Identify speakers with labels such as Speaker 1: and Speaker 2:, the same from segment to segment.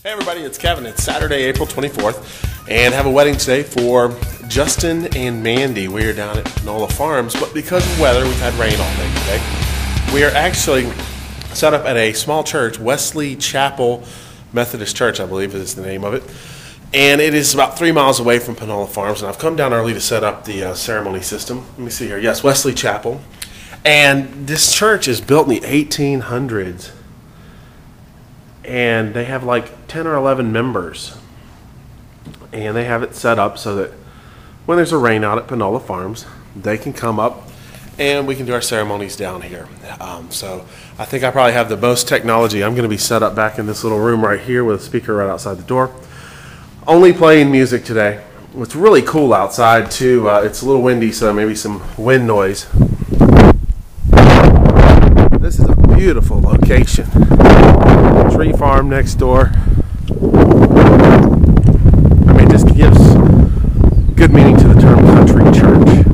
Speaker 1: Hey everybody, it's Kevin. It's Saturday, April 24th, and I have a wedding today for Justin and Mandy. We are down at Panola Farms, but because of weather, we've had rain all day today. We are actually set up at a small church, Wesley Chapel Methodist Church, I believe is the name of it. And it is about 3 miles away from Panola Farms, and I've come down early to set up the ceremony system. Let me see here. Yes, Wesley Chapel. And this church is built in the 1800s. And they have like 10 or 11 members, and they have it set up so that when there's a rain out at Panola Farms, they can come up and we can do our ceremonies down here. So I think I probably have the most technology. I'm going to be set up back in this little room right here with a speaker right outside the door, only playing music today. It's really cool outside too. It's a little windy, so maybe some wind noise. This is a beautiful location. Tree farm next door. I mean, it just gives good meaning to the term country church,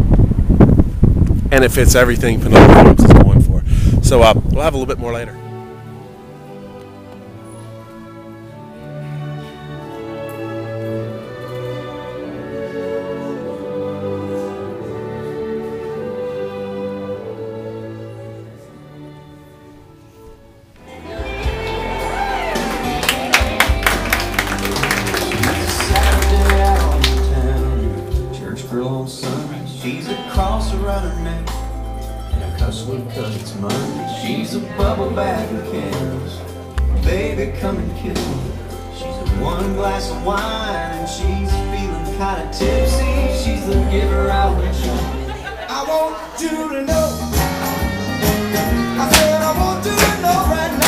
Speaker 1: and it fits everything Panola Farms is going for. So we'll have a little bit more later.
Speaker 2: She's a cross around her neck and a cuss word 'cause it's Monday. She's a bubble bag of candles, baby come and kiss me. She's a 1 glass of wine and she's feeling kinda tipsy. She's the giver I wish I want you to know. I said I want you to know right now.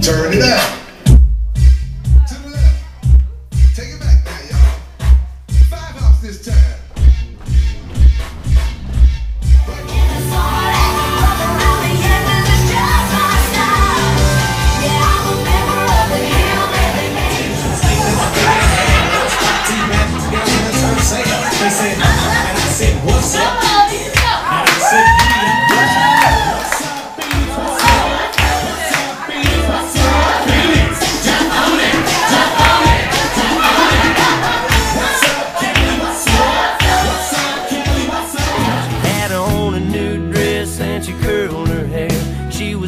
Speaker 3: Turn it up. To the left. Take it back now, y'all. 5 hops this time.
Speaker 2: They said, and I said, what's up? And I said,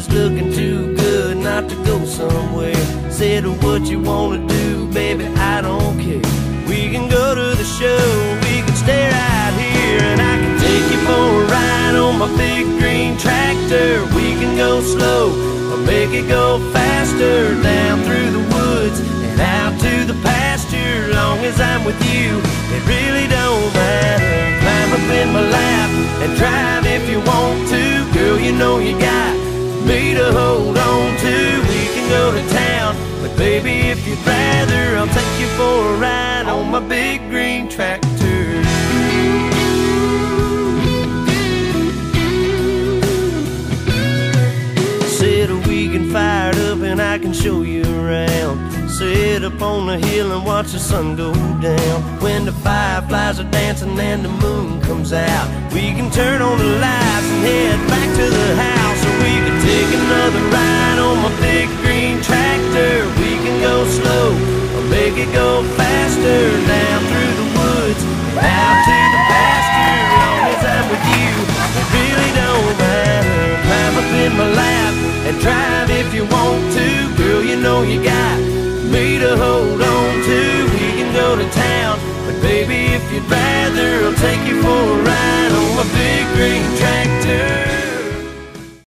Speaker 2: looking too good not to go somewhere. Said what you wanna do, baby, I don't care. We can go to the show, we can stay right here, and I can take you for a ride on my big green tractor. We can go slow or make it go faster, down through the woods and out to the pasture. Long as I'm with you, it really don't matter. Climb up in my lap and drive if you want to. Girl, you know you got me to hold on to. We can go to town, but baby, if you'd rather, I'll take you for a ride on my big green tractor. Said a weekend fired up and I I can show you around. Sit up on the hill and watch the sun go down. When the fireflies are dancing and the moon comes out, we can turn on the lights and head back to the house. Or we can take another ride on my big green tractor. We can go slow or make it go faster, down through the woods and out to the pasture. As long as I'm with you, it really don't matter. Climb up in my lap and drive if you want to. Girl, you know you got me to hold on to. We can go to town, but baby, if you'd rather, I'll take you for a ride on my big green tractor.